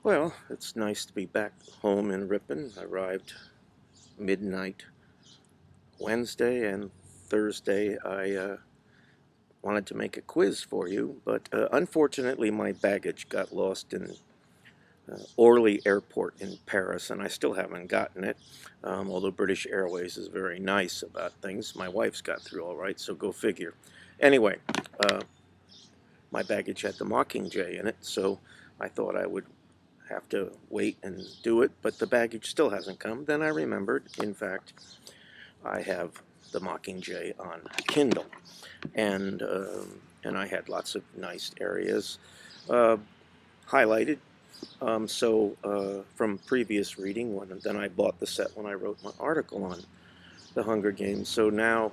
Well, it's nice to be back home in Ripon. I arrived midnight Wednesday, and Thursday I wanted to make a quiz for you, but unfortunately my baggage got lost in Orly Airport in Paris, and I still haven't gotten it, although British Airways is very nice about things. My wife's got through all right, so go figure. Anyway, uh, my baggage had the Mockingjay in it, so I thought I would have to wait and do it, but the baggage still hasn't come. Then I remembered, in fact, I have the Mockingjay on Kindle, and and I had lots of nice areas uh, highlighted. From previous reading, then I bought the set when I wrote my article on the Hunger Games. So now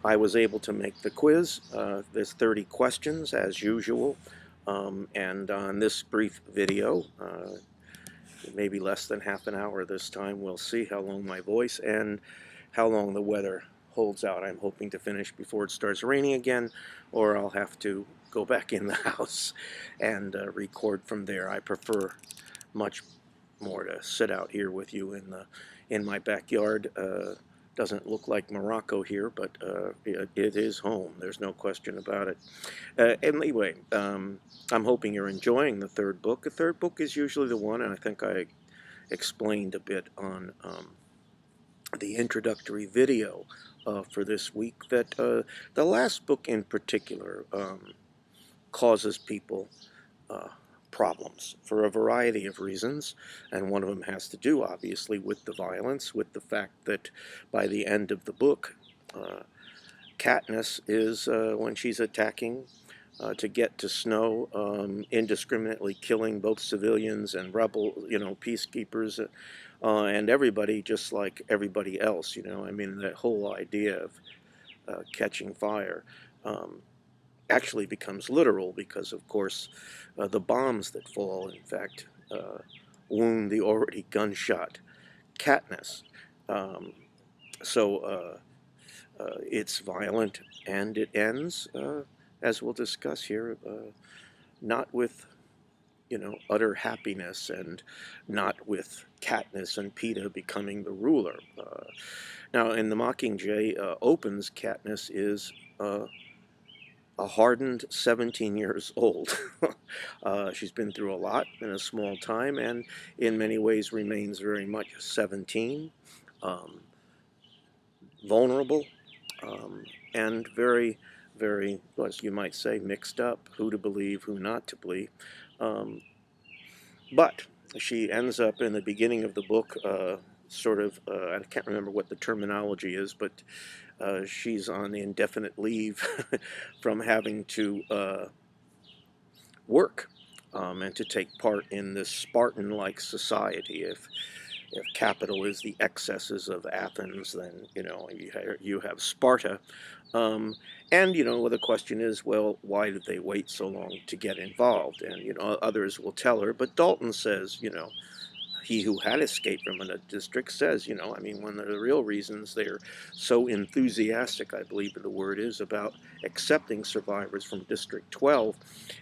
I was able to make the quiz. There's 30 questions as usual. And on this brief video, maybe less than half an hour this time, we'll see how long my voice and how long the weather holds out. I'm hoping to finish before it starts raining again, or I'll have to go back in the house and record from there. I prefer much more to sit out here with you in my backyard. Doesn't look like Morocco here, but it is home. There's no question about it. Anyway, I'm hoping you're enjoying the third book. The third book is usually the one, and I think I explained a bit on the introductory video for this week, that the last book in particular causes people uh, problems for a variety of reasons, and one of them has to do, obviously, with the violence, with the fact that by the end of the book, Katniss is, when she's attacking to get to Snow, indiscriminately killing both civilians and peacekeepers, and everybody, just like everybody else. I mean, that whole idea of catching fire actually becomes literal because, of course, the bombs that fall, in fact, wound the already gunshot Katniss. Um, it's violent, and it ends, as we'll discuss here, not with utter happiness, and not with Katniss and Peeta becoming the ruler. Now, in the Mockingjay opens, Katniss is a hardened 17 years old. She's been through a lot in a small time, and in many ways remains very much 17, um, vulnerable, and very, very, as you might say, mixed up, who to believe, who not to believe. But she ends up in the beginning of the book, I can't remember what the terminology is, but she's on indefinite leave from having to work, and to take part in this Spartan-like society. If capital is the excesses of Athens, then you have Sparta. And the question is, well, why did they wait so long to get involved? And others will tell her, but Dalton says, he who had escaped from a district says, I mean, one of the real reasons they're so enthusiastic, I believe the word is, about accepting survivors from District 12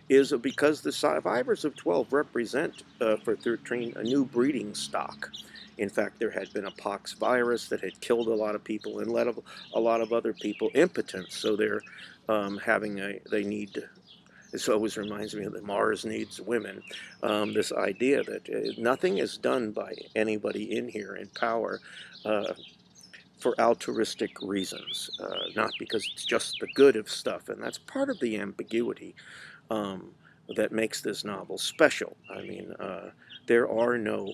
is because the survivors of 12 represent, for 13, a new breeding stock. In fact, there had been a pox virus that had killed a lot of people and left a lot of other people impotent. So they're they need. This always reminds me of the Mars needs women. This idea that nothing is done by anybody in here in power for altruistic reasons, not because it's just the good of stuff. And that's part of the ambiguity that makes this novel special. I mean, there are no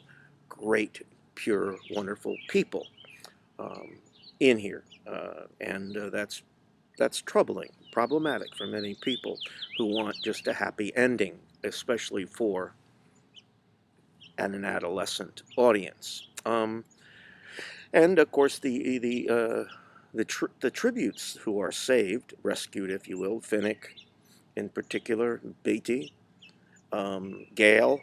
great, pure, wonderful people in here, and that's troubling, problematic for many people who want just a happy ending, especially for an adolescent audience. And of course, the tributes who are saved, rescued, if you will, Finnick in particular, Beatty, Gale,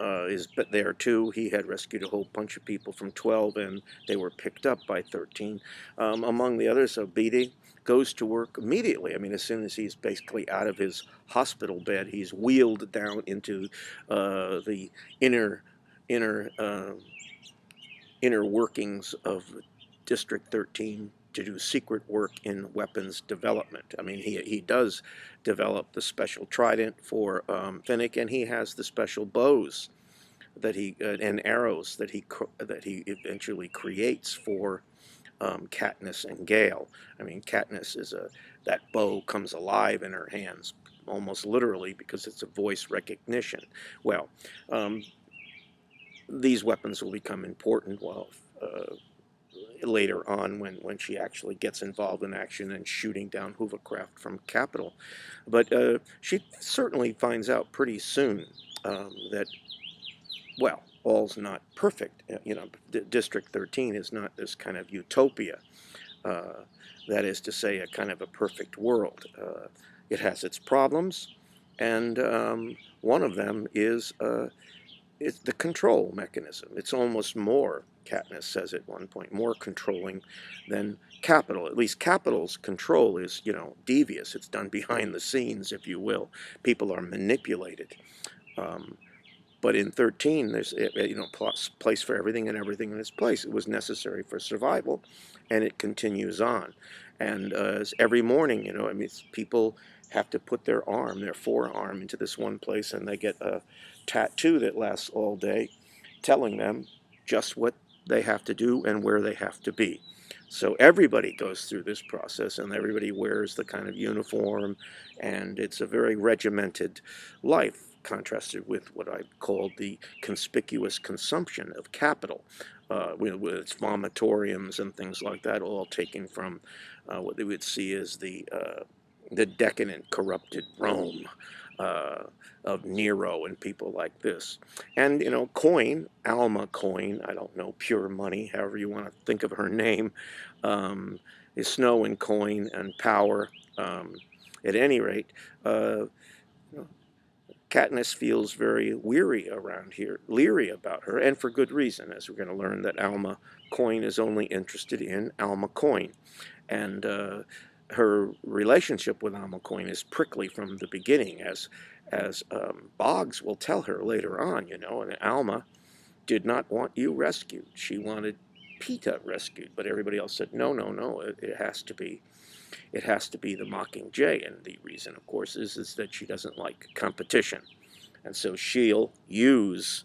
is there too. He had rescued a whole bunch of people from 12, and they were picked up by 13. Among the others, Beatty goes to work immediately. I mean, as soon as he's basically out of his hospital bed, he's wheeled down into the inner inner uh, inner workings of District 13 to do secret work in weapons development. I mean, he does develop the special trident for Finnick, and he has the special bows that he and arrows that he eventually creates for Katniss and Gale. I mean, Katniss is that bow comes alive in her hands, almost literally, because it's a voice recognition. Well, um, these weapons will become important. Well, later on when she actually gets involved in action and shooting down hovercraft from Capitol. But she certainly finds out pretty soon that, well, all's not perfect. You know, District 13 is not this kind of utopia. Uh, that is to say, a kind of a perfect world. It has its problems, and one of them is it's the control mechanism. It's almost more, Katniss says at one point, more controlling than Capitol. At least Capitol's control is, you know, devious. It's done behind the scenes, if you will. People are manipulated. Um, but in 13, there's you know, place for everything and everything in its place. It was necessary for survival, and it continues on. And every morning, you know, I mean, people have to put their forearm, into this one place, and they get a tattoo that lasts all day, telling them just what they have to do and where they have to be. So everybody goes through this process, and everybody wears the kind of uniform, and it's a very regimented life, contrasted with what I called the conspicuous consumption of Capitol, with its vomitoriums and things like that, all taken from what they would see as the decadent, corrupted Rome uh, of Nero and people like this. And, you know, Coin, Alma Coin, I don't know, pure money, however you want to think of her name, is Snow and Coin and power. At any rate, uh, Katniss feels very weary around here, leery about her, and for good reason, as we're going to learn that Alma Coin is only interested in Alma Coin. And her relationship with Alma Coin is prickly from the beginning, as Boggs will tell her later on, you know, and Alma did not want you rescued. She wanted Peeta rescued, but everybody else said, no, no, no, it has to be the Mockingjay, and the reason, of course, is that she doesn't like competition. And so she'll use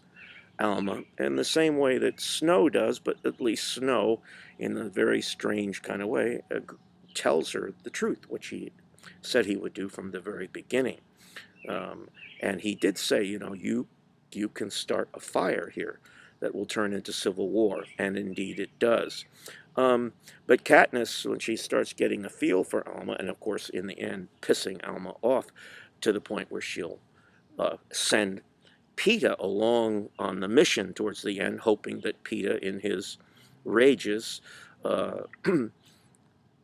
Alma in the same way that Snow does, but at least Snow, in a very strange kind of way, tells her the truth, which he said he would do from the very beginning. Um, and he did say, you know, you can start a fire here that will turn into civil war, and indeed it does. But Katniss, when she starts getting a feel for Alma, and of course in the end pissing Alma off to the point where she'll send Peeta along on the mission towards the end, hoping that Peeta, in his rages, uh,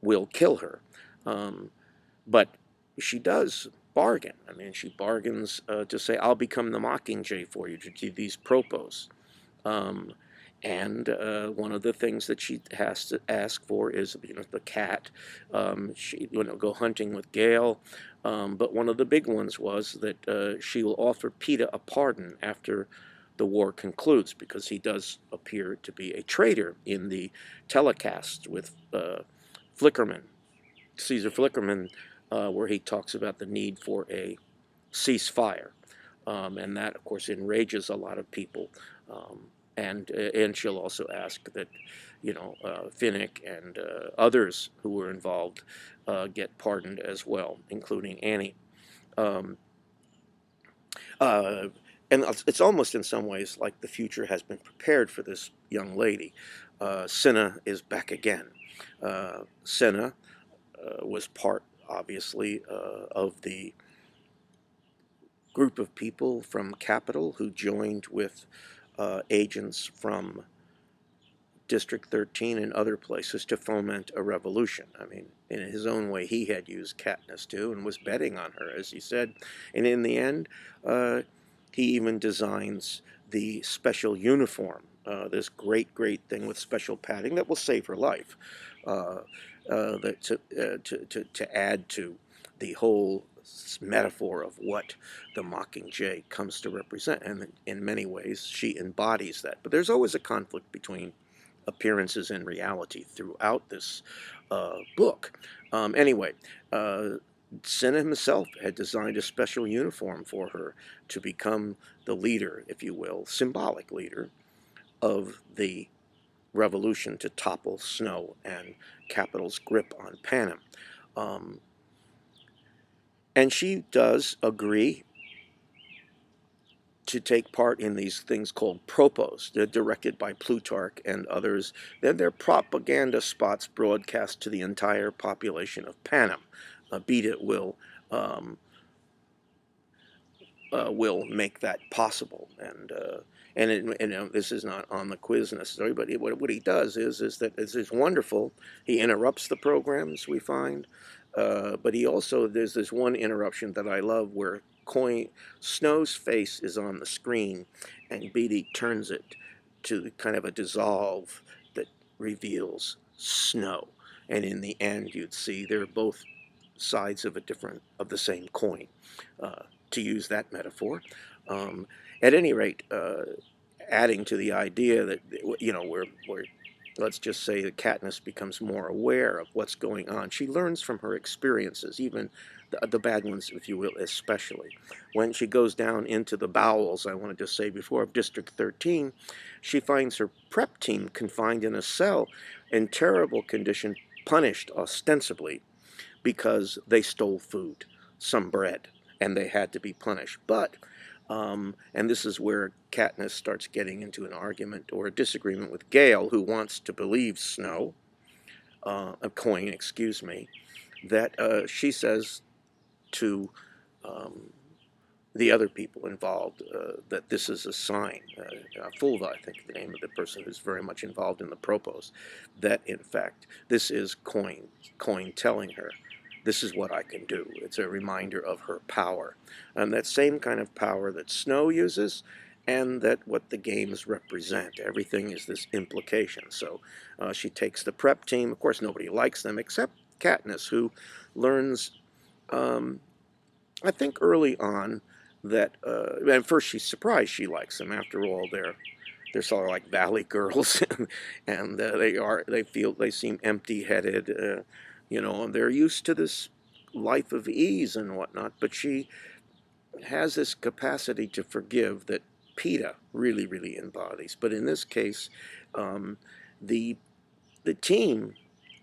will kill her. Um, but she does bargain. I mean, she bargains to say, I'll become the Mockingjay for you, to do these propos. Um, and one of the things that she has to ask for is, you know, the cat. She, you know, go hunting with Gale. But one of the big ones was that she will offer Peeta a pardon after the war concludes, because he does appear to be a traitor in the telecast with Flickerman, Caesar Flickerman, where he talks about the need for a ceasefire. And that, of course, enrages a lot of people. And she'll also ask that, you know, Finnick and others who were involved get pardoned as well, including Annie. Um, uh, and it's almost in some ways like the future has been prepared for this young lady. Cinna is back again. Cinna was part, obviously, of the group of people from Capitol who joined with agents from District 13 and other places to foment a revolution. I mean, in his own way, he had used Katniss too and was betting on her, as he said. And in the end, he even designs the special uniform, this great thing with special padding that will save her life, uh, to add to the whole metaphor of what the Mockingjay comes to represent. And in many ways, she embodies that. But there's always a conflict between appearances and reality throughout this book. Anyway, Senna himself had designed a special uniform for her to become the leader, if you will, symbolic leader of the revolution to topple Snow and Capital's grip on Panem. Um, and she does agree to take part in these things called propos. They're directed by Plutarch and others. They're propaganda spots broadcast to the entire population of Panem. Beta um, will make that possible. This is not on the quiz necessarily, but what he does is that it's wonderful. He interrupts the programs, we find, but he also, there's this one interruption that I love where Snow's face is on the screen, and Beatty turns it to kind of a dissolve that reveals Snow. And in the end, you'd see they're both sides of the same coin, to use that metaphor. Um, at any rate, adding to the idea that we're let's just say that Katniss becomes more aware of what's going on. She learns from her experiences, even the bad ones, if you will, especially. When she goes down into the bowels, I wanted to say before, of District 13, she finds her prep team confined in a cell in terrible condition, punished ostensibly because they stole food, some bread, and they had to be punished. But, and this is where Katniss starts getting into an argument or a disagreement with Gale, who wants to believe Snow, Coin, excuse me, that she says to the other people involved that this is a sign, Fulva, I think the name of the person who's very much involved in the propos, that in fact this is Coin telling her, this is what I can do. It's a reminder of her power. And that same kind of power that Snow uses, and that what the games represent. Everything is this implication. So she takes the prep team. Of course, nobody likes them except Katniss, who learns, I think early on, that, and first she's surprised she likes them. After all, they're sort of like valley girls, and they seem empty-headed, and they're used to this life of ease and whatnot. But she has this capacity to forgive that PETA really embodies. But in this case, the the team,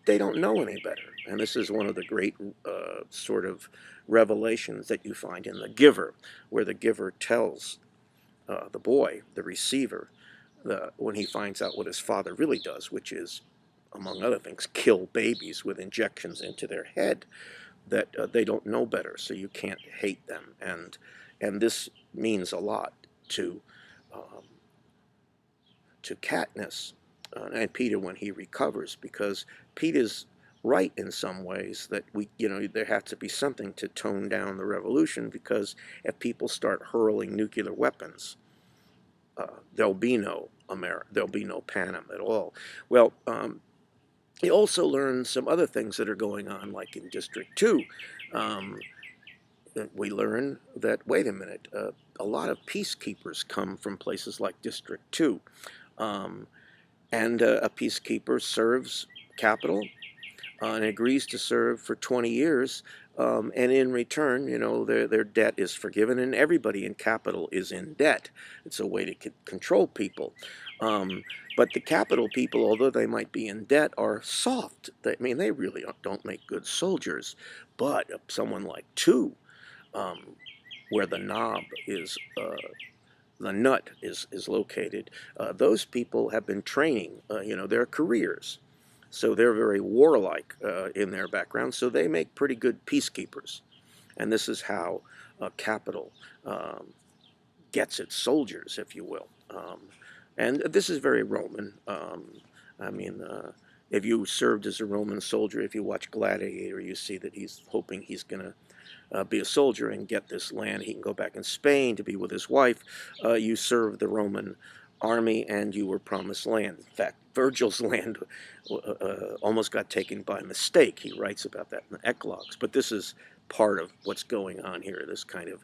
they don't know any better. And this is one of the great sort of revelations that you find in The Giver, where the giver tells the boy, the receiver, when he finds out what his father really does, which is, among other things, kill babies with injections into their head, that they don't know better, so you can't hate them. And this means a lot to um, Katniss and Peter when he recovers, because Peter's right in some ways that there has to be something to tone down the revolution, because if people start hurling nuclear weapons, there'll be no Panem at all. Well, he also learns some other things that are going on, like in District 2. Um, we learn that, wait a minute, a lot of peacekeepers come from places like District 2. Um, and a peacekeeper serves Capital and agrees to serve for 20 years. And in return, their debt is forgiven, and everybody in Capital is in debt. It's a way to control people. But the Capital people, although they might be in debt, are soft. They really don't make good soldiers. But someone like Tu, where the knob is, the nut is located, those people have been training, their careers. So they're very warlike in their background, so they make pretty good peacekeepers. And this is how Capital gets its soldiers, if you will. And this is very Roman. I mean, if you served as a Roman soldier, if you watch Gladiator, you see that he's hoping he's going to be a soldier and get this land. He can go back in Spain to be with his wife. You served the Roman army and you were promised land. In fact, Virgil's land almost got taken by mistake. He writes about that in the Eclogues. But this is part of what's going on here, this kind of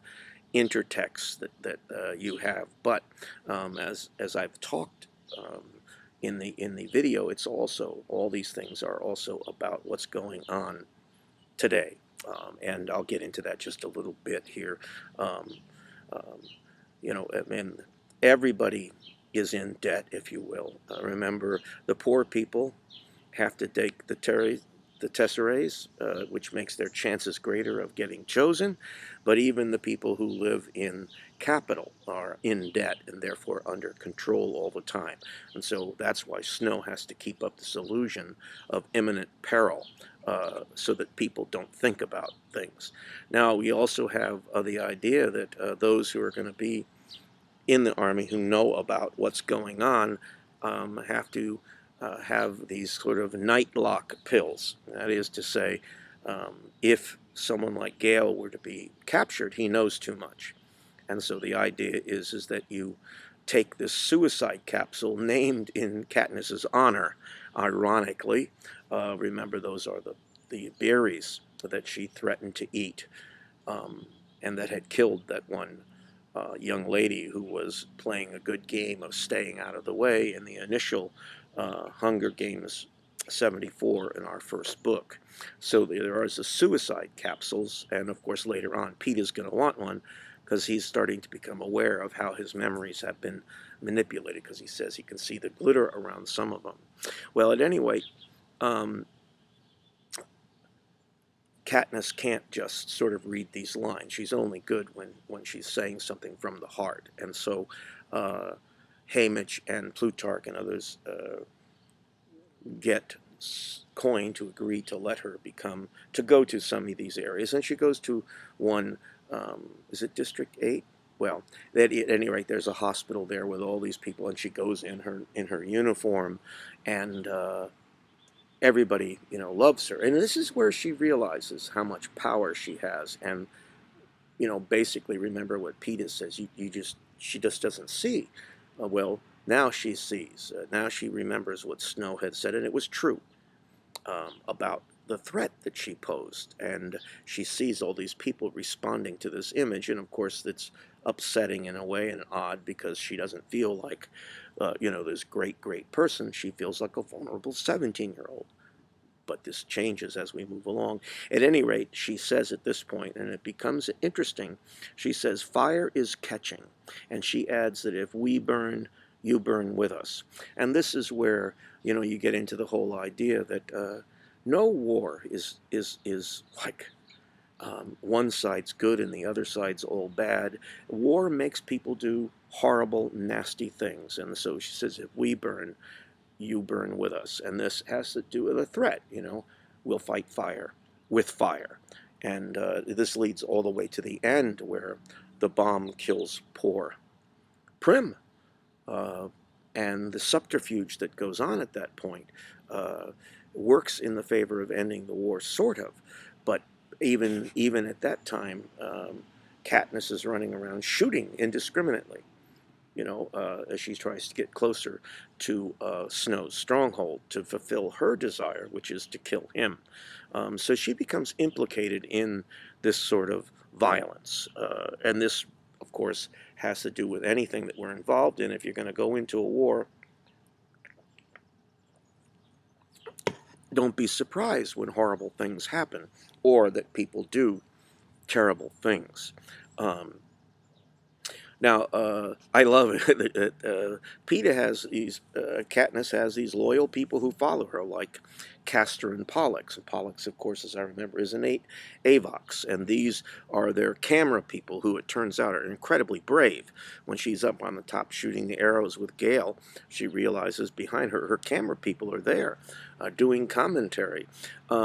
intertext that you have. But as I've talked in the video, it's also, all these things are also about what's going on today. And I'll get into that just a little bit here. Um, um, you know, I mean, everybody is in debt, if you will. Remember, the poor people have to take the tesseres, which makes their chances greater of getting chosen. But even the people who live in capital are in debt and therefore under control all the time. And so that's why Snow has to keep up this illusion of imminent peril, so that people don't think about things. Now, we also have the idea that those who are going to be in the army who know about what's going on have to have these sort of night lock pills. That is to say, if someone like Gale were to be captured, he knows too much. And so the idea is that you take this suicide capsule named in Katniss's honor, ironically. Remember, those are the berries that she threatened to eat, and that had killed that one young lady who was playing a good game of staying out of the way in the initial Hunger Games 74 in our first book. So there are the suicide capsules, and of course later on Peeta's going to want one because he's starting to become aware of how his memories have been manipulated, because he says he can see the glitter around some of them. Well, at any rate, Katniss can't just sort of read these lines. She's only good when she's saying something from the heart. And so Haymitch and Plutarch and others get Coin to agree to let her go to some of these areas. And she goes to one, is it District 8? Well, at any rate, there's a hospital there with all these people, and she goes in her uniform, and everybody, loves her. And this is where she realizes how much power she has. And, basically remember what Peeta says, she just doesn't see. Well, now she sees. Now she remembers what Snow had said, and it was true about the threat that she posed. And she sees all these people responding to this image. And, of course, it's upsetting in a way and odd, because she doesn't feel like, this great, great person. She feels like a vulnerable 17-year-old. But this changes as we move along. At any rate, she says at this point, and it becomes interesting, she says, "Fire is catching." And she adds that if we burn, you burn with us. And this is where, you get into the whole idea that no war is like one side's good and the other side's all bad. War makes people do horrible, nasty things. And so she says, if we burn, you burn with us. And this has to do with a threat, we'll fight fire with fire. And this leads all the way to the end, where the bomb kills poor Prim. And the subterfuge that goes on at that point works in the favor of ending the war, sort of. But even at that time, Katniss is running around shooting indiscriminately, as she tries to get closer to Snow's stronghold to fulfill her desire, which is to kill him. So she becomes implicated in this sort of violence. And this, of course, has to do with anything that we're involved in. If you're going to go into a war, don't be surprised when horrible things happen, or that people do terrible things. Now, I love it that Peeta has these, Katniss has these loyal people who follow her, like Castor and Pollux. And Pollux, of course, as I remember, is an Avox. And these are their camera people, who it turns out are incredibly brave. When she's up on the top shooting the arrows with Gale, she realizes behind her, her camera people are there doing commentary.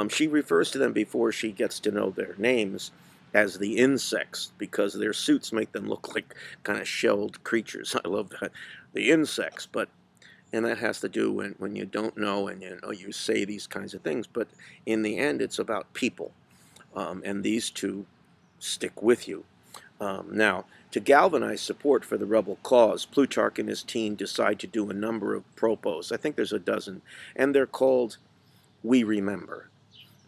She refers to them, before she gets to know their names, as the insects, because their suits make them look like kind of shelled creatures. I love that. The insects. But And that has to do when you don't know and you say these kinds of things. But in the end, it's about people. And these two stick with you. Now, to galvanize support for the rebel cause, Plutarch and his team decide to do a number of propos. I think there's a dozen, and they're called We Remember.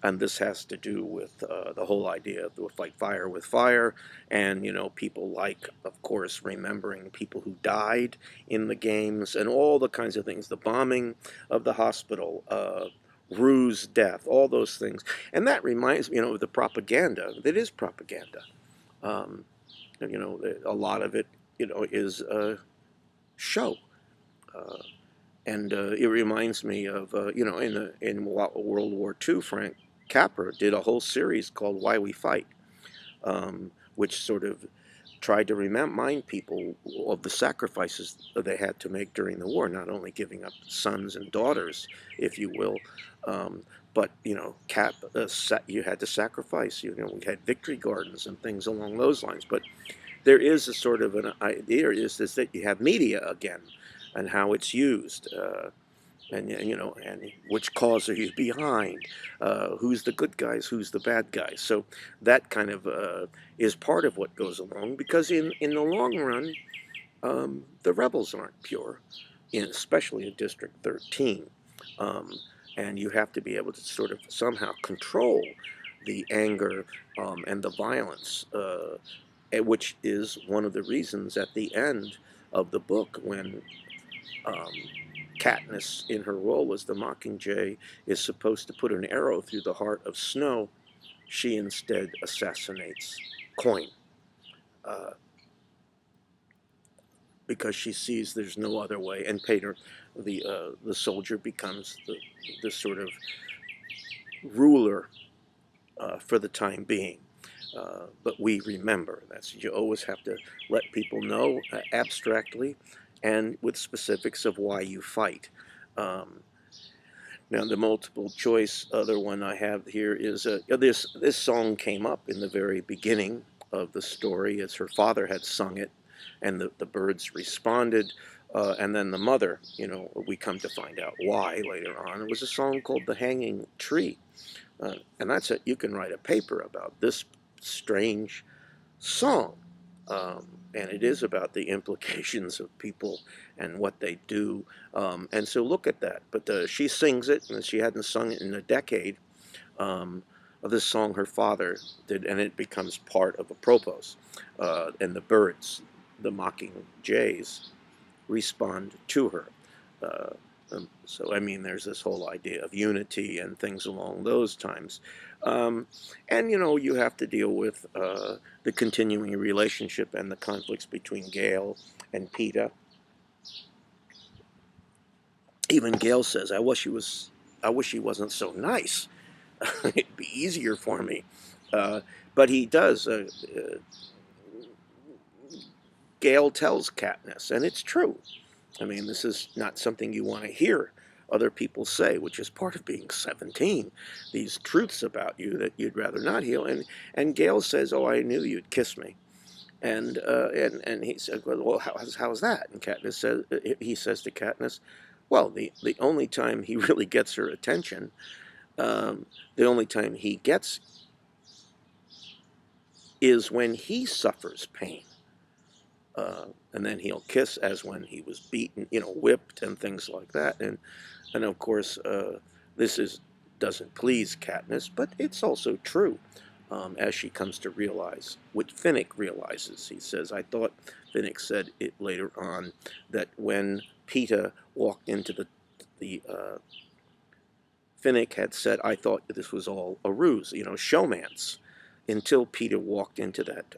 And this has to do with the whole idea of like fire with fire, and people like, of course, remembering people who died in the games and all the kinds of things, the bombing of the hospital, Rue's death, all those things. And that reminds me, of the propaganda. It is propaganda. Um, a lot of it, is show. Uh, and it reminds me of, in World War II, Frank Capra did a whole series called Why We Fight, which sort of tried to remind people of the sacrifices that they had to make during the war, not only giving up sons and daughters, if you will, but, you had to sacrifice. We had victory gardens and things along those lines. But there is a sort of an idea is this that you have media again and how it's used. And which cause are you behind? Who's the good guys? Who's the bad guys? So that kind of is part of what goes along, because in the long run, the rebels aren't pure, especially in District 13. Um, and you have to be able to sort of somehow control the anger and the violence, which is one of the reasons at the end of the book when um, Katniss, in her role as the Mockingjay, is supposed to put an arrow through the heart of Snow. She instead assassinates Coin uh, because she sees there's no other way. And Pater, the soldier, becomes the sort of ruler for the time being. But we remember. You always have to let people know abstractly and with specifics of why you fight. Um, Now, the multiple choice other one I have here is this song came up in the very beginning of the story as her father had sung it, and the birds responded. And then the mother, we come to find out why later on. It was a song called The Hanging Tree. And that's it. You can write a paper about this strange song. And it is about the implications of people and what they do. And so look at that. But she sings it, and she hadn't sung it in a decade, of this song her father did, and it becomes part of a propos. And the birds, the mocking jays, respond to her. Uh, so, I mean, there's this whole idea of unity and things along those times. Um, and, you have to deal with the continuing relationship and the conflicts between Gale and Peeta. Even Gale says, I wish he wasn't so nice. It'd be easier for me. But he does. Gale tells Katniss, and it's true. I mean, this is not something you want to hear other people say, which is part of being 17. These truths about you that you'd rather not hear. And Gale says, "Oh, I knew you'd kiss me." And he said, "Well, how's that?" And he says to Katniss, "Well, the only time he really gets her attention, the only time he gets is when he suffers pain." And then he'll kiss as when he was beaten, whipped and things like that. And of course, this doesn't please Katniss, but it's also true, as she comes to realize, which Finnick realizes. He says, I thought, Finnick said it later on, that when Peeta walked into Finnick had said, I thought this was all a ruse, showmance, until Peeta walked into that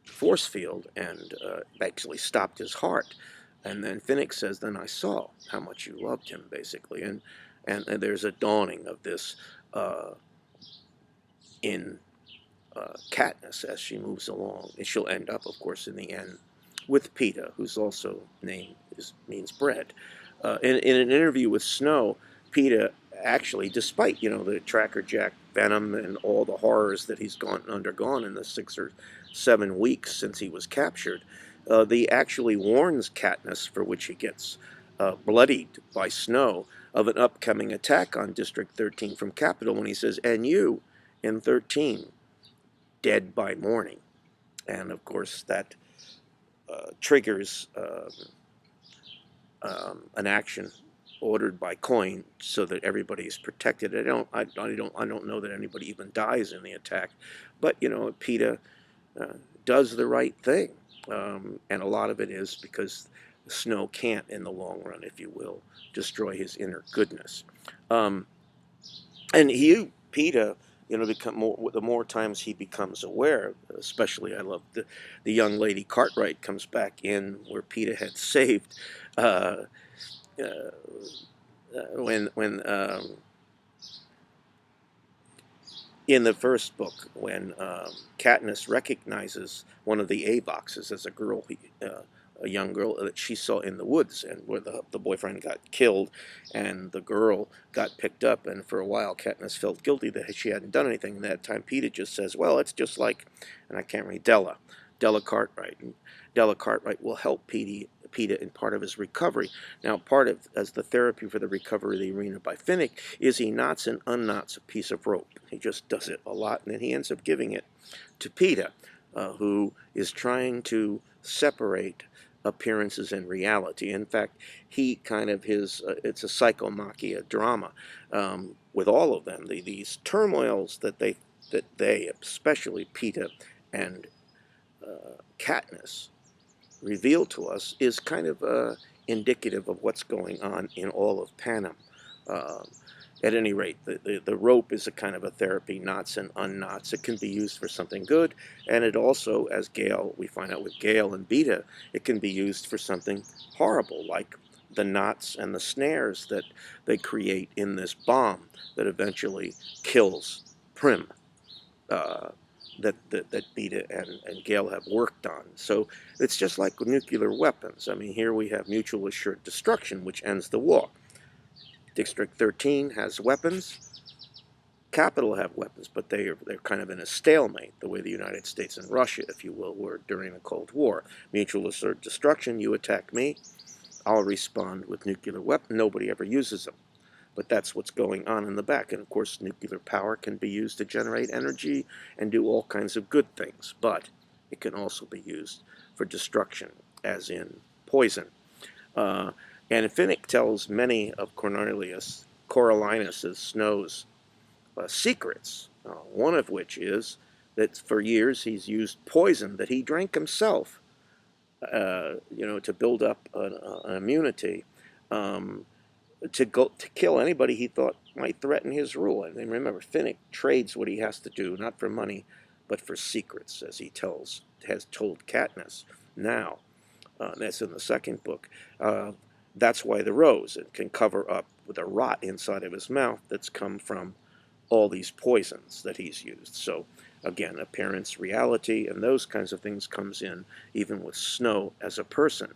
force field and actually stopped his heart. And then Finnick says, then I saw how much you loved him, basically. And there's a dawning of this in Katniss as she moves along. And she'll end up, of course, in the end with Peeta, whose also name means bread. In an interview with Snow, Peeta actually, despite, the Tracker Jack venom and all the horrors that he's undergone in the 6 or 7 weeks since he was captured, he actually warns Katniss, for which he gets bloodied by snow, of an upcoming attack on District 13 from Capitol when he says, "And you in 13, dead by morning." And of course, that triggers an action ordered by Coin so that everybody is protected. I don't know that anybody even dies in the attack, but PETA uh, does the right thing, and a lot of it is because Snow can't, in the long run, if you will, destroy his inner goodness. Um, and PETA, become more the more times he becomes aware. Especially, I love the young lady Cartwright comes back in where PETA had saved. Uh, uh, when in the first book, when Katniss recognizes one of the A boxes as a girl, a young girl that she saw in the woods, and where the boyfriend got killed, and the girl got picked up, and for a while Katniss felt guilty that she hadn't done anything. And that time, Peeta just says, "Well, it's just like," and I can't read Della Cartwright, and Della Cartwright will help Peeta in part of his recovery. Now, part of as the therapy for the recovery of the arena by Finnick is he knots and unknots a piece of rope. He just does it a lot, and then he ends up giving it to Peeta, who is trying to separate appearances and reality. In fact, he kind of it's a psychomachia drama with all of them. These turmoils that they, especially Peeta and Katniss, reveal to us is kind of indicative of what's going on in all of Panem. Uh, at any rate, the rope is a kind of a therapy, knots and unknots. It can be used for something good, and it also, as we find out with Gale and Beta, it can be used for something horrible, like the knots and the snares that they create in this bomb that eventually kills Prim. Uh, that Beta and Gale have worked on. So it's just like nuclear weapons. I mean, here we have mutual assured destruction, which ends the war. District 13 has weapons. Capitol have weapons, but they're kind of in a stalemate, the way the United States and Russia, if you will, were during the Cold War. Mutual assured destruction, you attack me, I'll respond with nuclear weapons. Nobody ever uses them. But that's what's going on in the back. And of course, nuclear power can be used to generate energy and do all kinds of good things. But it can also be used for destruction, as in poison. Uh, and Finnick tells many of Coriolanus' Snow's secrets, one of which is that for years he's used poison that he drank himself, to build up an immunity. To kill anybody he thought might threaten his rule. And remember, Finnick trades what he has to do, not for money, but for secrets, as he has told Katniss. Now, that's in the second book. That's why the rose, it can cover up with a rot inside of his mouth that's come from all these poisons that he's used. So again, appearance, reality, and those kinds of things comes in even with Snow as a person.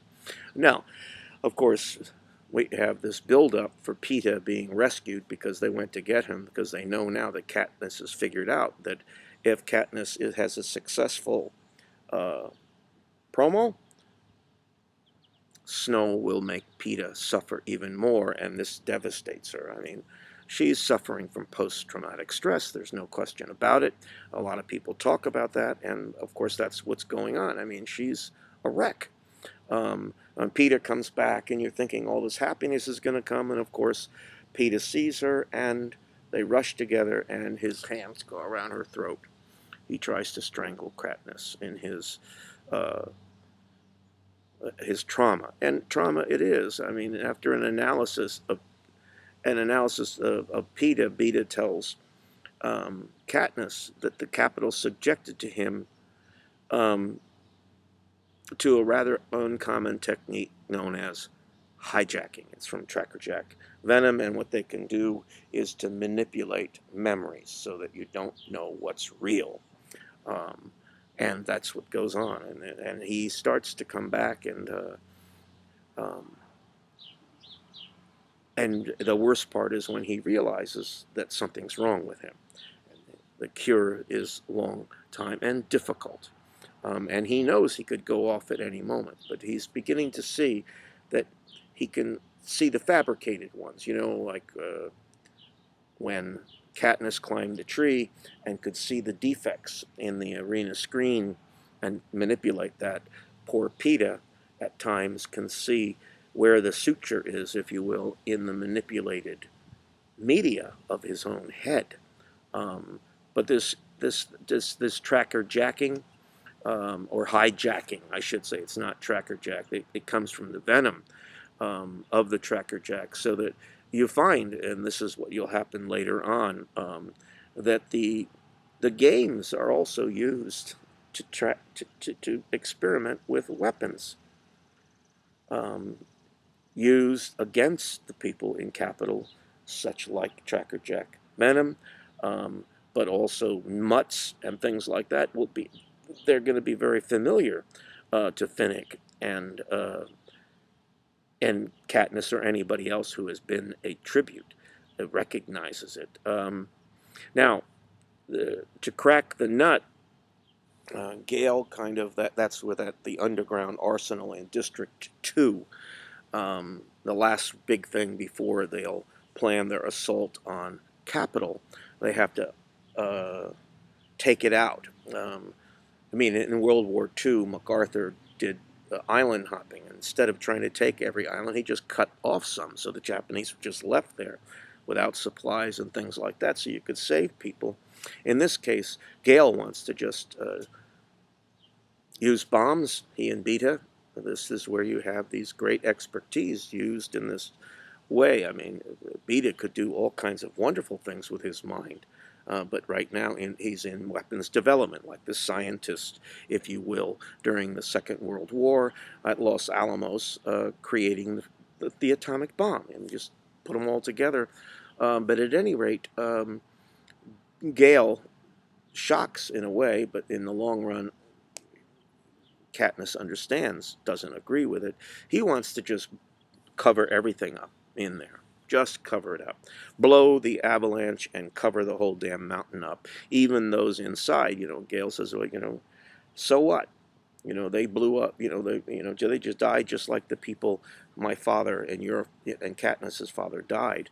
Now, of course, we have this build-up for Peeta being rescued because they went to get him, because they know now that Katniss has figured out that if Katniss has a successful promo, Snow will make Peeta suffer even more, and this devastates her. I mean, she's suffering from post-traumatic stress. There's no question about it. A lot of people talk about that, and of course that's what's going on. I mean, she's a wreck. When Peeta comes back and you're thinking all this happiness is going to come, and of course Peeta sees her and they rush together and his hands go around her throat. He tries to strangle Katniss in his trauma, and trauma it is. I mean, after an analysis of Peeta, Beta tells Katniss that the Capitol subjected to him to a rather uncommon technique known as hijacking. It's from Tracker Jack Venom, and what they can do is to manipulate memories so that you don't know what's real. And that's what goes on. And he starts to come back, um, and the worst part is when he realizes that something's wrong with him. The cure is long time and difficult. And he knows he could go off at any moment, but he's beginning to see that he can see the fabricated ones, like when Katniss climbed a tree and could see the defects in the arena screen and manipulate that. Poor Peeta at times can see where the suture is, if you will, in the manipulated media of his own head. But this tracker jacking, or hijacking, I should say, it's not tracker jack. It comes from the venom of the tracker jack, so that you find, and this is what will happen later on, that the games are also used to experiment with weapons used against the people in capital, such like tracker jack venom, but also mutts and things like that. They're going to be very familiar to Finnick and Katniss, or anybody else who has been a tribute, recognizes it. Now, to crack the nut, Gale kind of, that's with the underground arsenal in District 2, the last big thing before they'll plan their assault on Capitol. They have to take it out. I mean, in World War II, MacArthur did island hopping. Instead of trying to take every island, he just cut off some, so the Japanese were just left there without supplies and things like that, so you could save people. In this case, Gale wants to just use bombs, he and Beta. This is where you have these great expertise used in this way. I mean, Beta could do all kinds of wonderful things with his mind. But right now he's in weapons development, like the scientist, if you will, during the Second World War at Los Alamos, creating the atomic bomb, and just put them all together. But at any rate, Gale shocks in a way, but in the long run, Katniss understands, doesn't agree with it. He wants to just cover everything up in there. Just cover it up. Blow the avalanche and cover the whole damn mountain up. Even those inside, Gale says, well, so what? They blew up, they just died just like the people, my father and Katniss's father died.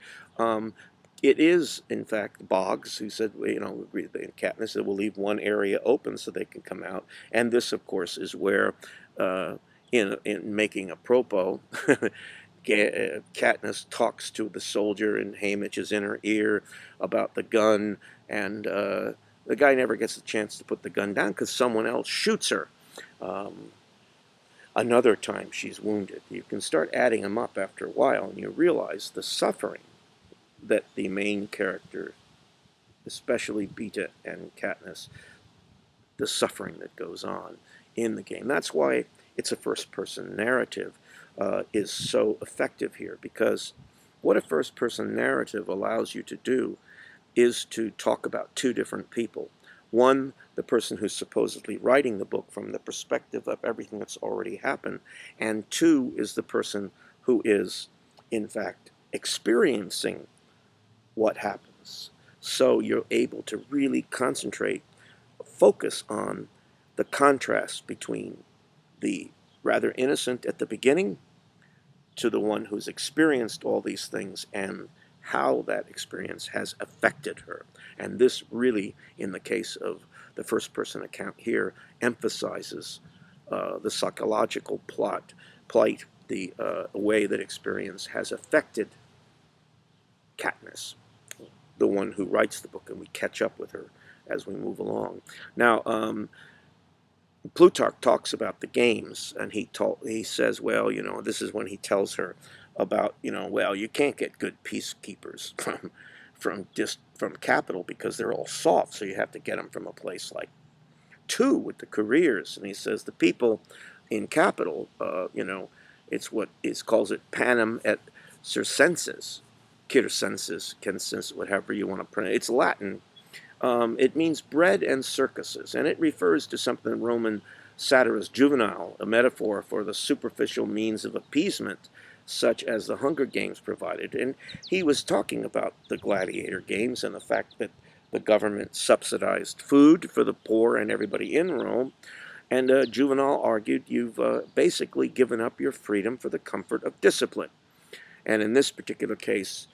It is, in fact, Boggs who said, Katniss said, we'll leave one area open so they can come out. And this, of course, is where, in making a propos, Katniss talks to the soldier, and Haymitch is in her ear about the gun, and the guy never gets a chance to put the gun down because someone else shoots her. Another time she's wounded. You can start adding them up after a while, and you realize the suffering that the main character, especially Beta and Katniss, the suffering that goes on in the game. That's why it's a first-person narrative is so effective here, because what a first-person narrative allows you to do is to talk about two different people. One, the person who's supposedly writing the book from the perspective of everything that's already happened, and two is the person who is, in fact, experiencing what happens. So you're able to really focus on the contrast between the rather innocent at the beginning to the one who's experienced all these things and how that experience has affected her. And this really, in the case of the first-person account here, emphasizes the psychological plight, the way that experience has affected Katniss, the one who writes the book, and we catch up with her as we move along. Now, Plutarch talks about the games, and he says, well, this is when he tells her about, well, you can't get good peacekeepers from Capital because they're all soft, so you have to get them from a place like two with the careers. And he says the people in Capital, it's what it calls it panem et circenses, circenses, whatever you want to pronounce. It's Latin. It means bread and circuses, and it refers to something Roman satirist Juvenal, a metaphor for the superficial means of appeasement, such as the Hunger Games provided. And he was talking about the gladiator games and the fact that the government subsidized food for the poor and everybody in Rome. And Juvenal argued, you've basically given up your freedom for the comfort of discipline. And in this particular case,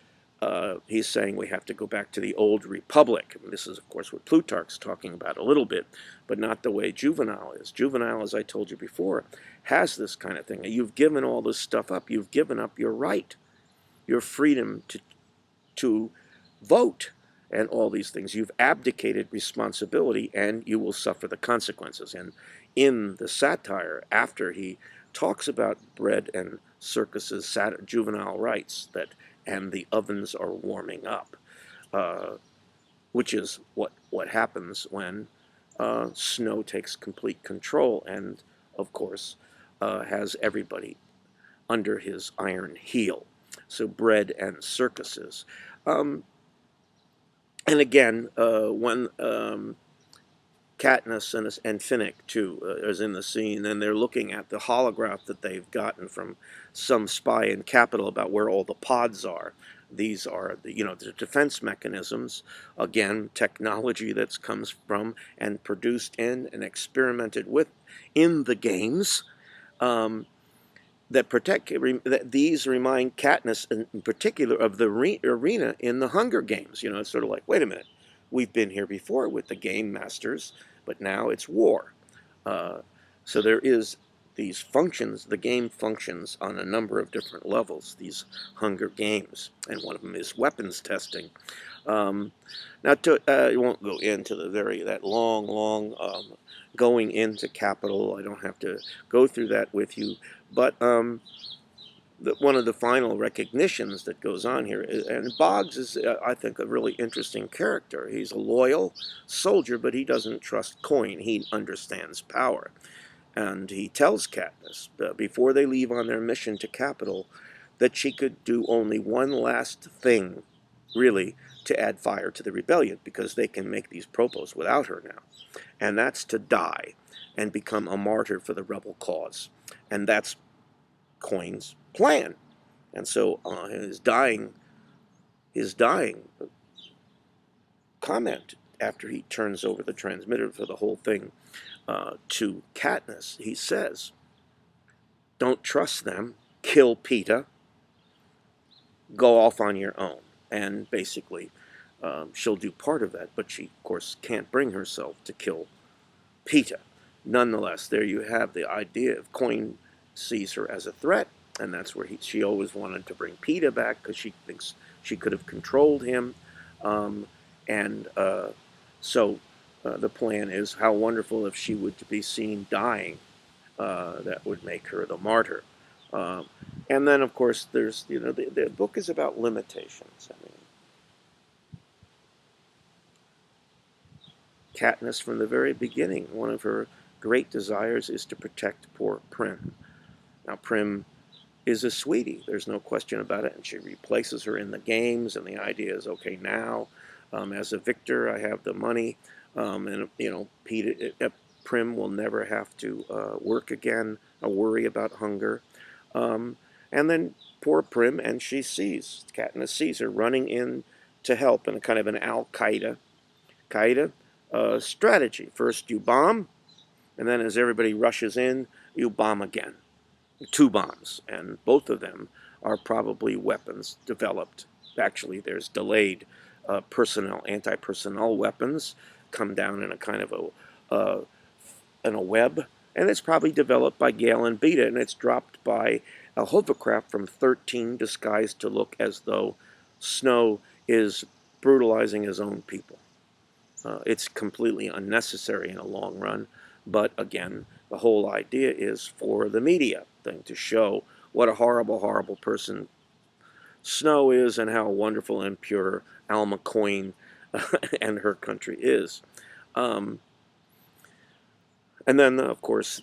he's saying we have to go back to the old republic. And this is, of course, what Plutarch's talking about a little bit, but not the way Juvenal is. Juvenal, as I told you before, has this kind of thing. You've given all this stuff up. You've given up your right, your freedom to vote and all these things. You've abdicated responsibility, and you will suffer the consequences. And in the satire, after he talks about bread and circuses, Juvenal writes that, and the ovens are warming up, which is what happens when Snow takes complete control and, of course, has everybody under his iron heel. So bread and circuses. And again, when Katniss and Finnick, too, is in the scene, and they're looking at the holograph that they've gotten from some spy in Capitol about where all the pods are. These are the defense mechanisms, again, technology that comes from and produced in and experimented with in the games. That these remind Katniss in particular of the arena in the Hunger Games. It's sort of like, wait a minute, we've been here before with the game masters, but now it's war. So there is these functions. The game functions on a number of different levels, these Hunger Games, and one of them is weapons testing. Now, I won't go into that long going into Capitol. I don't have to go through that with you, but one of the final recognitions that goes on here, and Boggs is, I think, a really interesting character. He's a loyal soldier, but he doesn't trust coin. He understands power. And he tells Katniss, before they leave on their mission to Capitol, that she could do only one last thing, really, to add fire to the rebellion, because they can make these propos without her now. And that's to die and become a martyr for the rebel cause. And that's Coin's plan. And so his dying comment after he turns over the transmitter for the whole thing to Katniss, he says, don't trust them, kill Peeta, go off on your own. And basically, she'll do part of that, but she, of course, can't bring herself to kill Peeta. Nonetheless, there you have the idea of Coin sees her as a threat, and that's where she always wanted to bring Peeta back, because she thinks she could have controlled him. So the plan is, how wonderful if she would be seen dying. That would make her the martyr. And then, of course, there's, the book is about limitations. I mean, Katniss, from the very beginning, one of her great desires is to protect poor Prim. Now, Prim is a sweetie. There's no question about it. And she replaces her in the games. And the idea is, okay, now, as a victor, I have the money. And, Prim will never have to work again, or worry about hunger. And then poor Prim, and Katniss sees her running in to help in a kind of an Al-Qaeda strategy. First you bomb, and then as everybody rushes in, you bomb again. 2 bombs, and both of them are probably weapons developed. Actually, there's delayed anti-personnel weapons come down in a kind of a web, and it's probably developed by Gale and Beta, and it's dropped by a hovercraft from 13 disguised to look as though Snow is brutalizing his own people. It's completely unnecessary in the long run, but again, the whole idea is for the media thing, to show what a horrible, horrible person Snow is, and how wonderful and pure Alma Coin and her country is. And then, of course,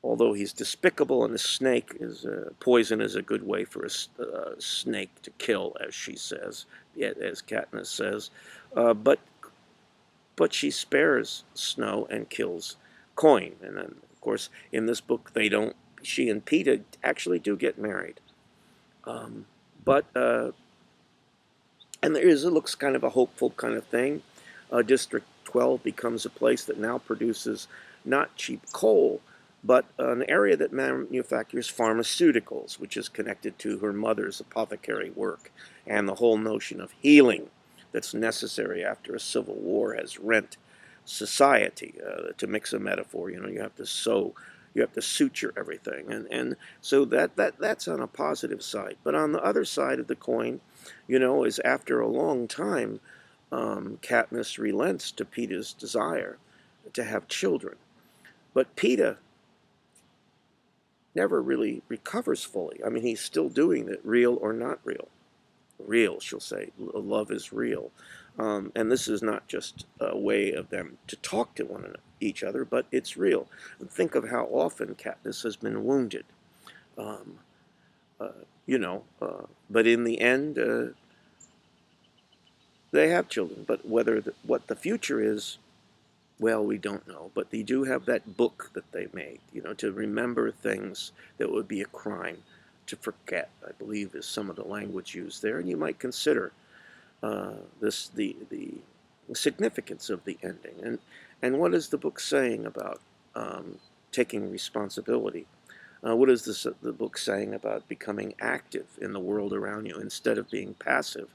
although he's despicable and a snake poison is a good way for a snake to kill, as she says, as Katniss says, but she spares Snow and kills Coin. And then, of course, in this book, she and Peeta actually do get married. And it looks kind of a hopeful kind of thing. District 12 becomes a place that now produces not cheap coal, but an area that manufactures pharmaceuticals, which is connected to her mother's apothecary work and the whole notion of healing that's necessary after a civil war has rent society. To mix a metaphor, you have to sew, you have to suture everything, and so that's on a positive side. But on the other side of the coin, is after a long time, Katniss relents to Peeta's desire to have children, but Peeta never really recovers fully. I mean, he's still doing it, real or not real. Real, she'll say. Love is real. And this is not just a way of them to talk to each other, but it's real. And think of how often Katniss has been wounded. Um, uh, but in the end, they have children. But what the future is, well, we don't know, but they do have that book that they made, to remember things that would be a crime to forget, I believe is some of the language used there. And you might consider the significance of the ending. And what is the book saying about taking responsibility? What is the book saying about becoming active in the world around you instead of being passive?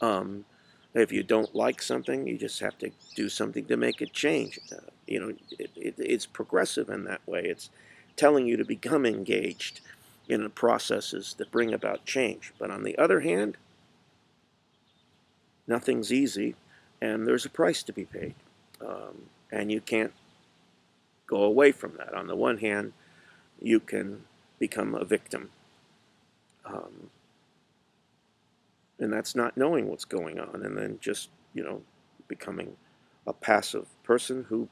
Um, if you don't like something, you just have to do something to make it change. It's progressive in that way. It's telling you to become engaged in the processes that bring about change. But on the other hand, nothing's easy, and there's a price to be paid. And you can't go away from that. On the one hand, you can become a victim. Um, and that's not knowing what's going on and then just, becoming a passive person who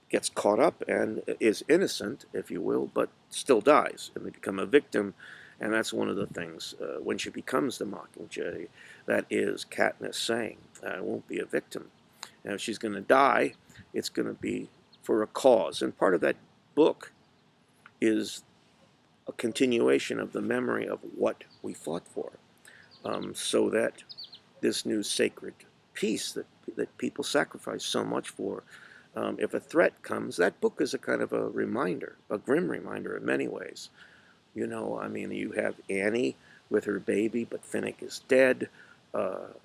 gets caught up and is innocent, if you will, but still dies, and they become a victim. And that's one of the things, when she becomes the Mockingjay, that is Katniss saying, I won't be a victim. And if she's going to die, it's going to be for a cause. And part of that book is a continuation of the memory of what we fought for, so that this new sacred peace that people sacrifice so much for, if a threat comes, that book is a kind of a reminder, a grim reminder in many ways. I mean, you have Annie with her baby, but Finnick is dead.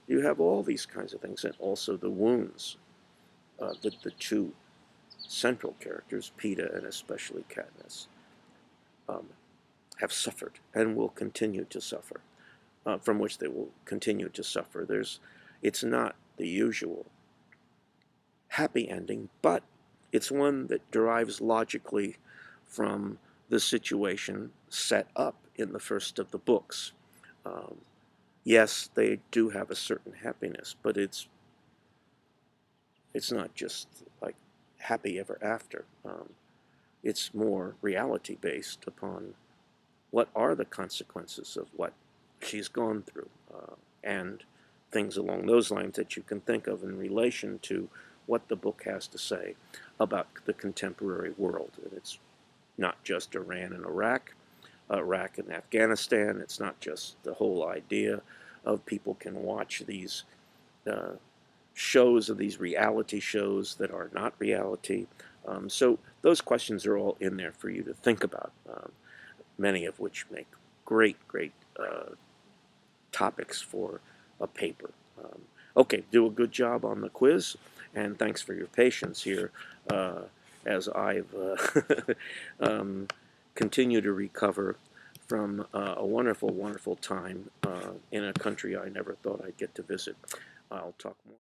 You have all these kinds of things, and also the wounds that the two central characters, Peeta and especially Katniss, um, have suffered and will continue to suffer, from which they will continue to suffer. It's not the usual happy ending, but it's one that derives logically from the situation set up in the first of the books. Um, yes, they do have a certain happiness, but it's not just like happy ever after. It's more reality based upon what are the consequences of what she's gone through, and things along those lines that you can think of in relation to what the book has to say about the contemporary world. And it's not just Iran and Iraq and Afghanistan. It's not just the whole idea of people can watch these uh, shows of these reality shows that are not reality. So those questions are all in there for you to think about, many of which make great topics for a paper. Okay, do a good job on the quiz, and thanks for your patience here, as I've continue to recover from a wonderful time in a country I never thought I'd get to visit. I'll talk more.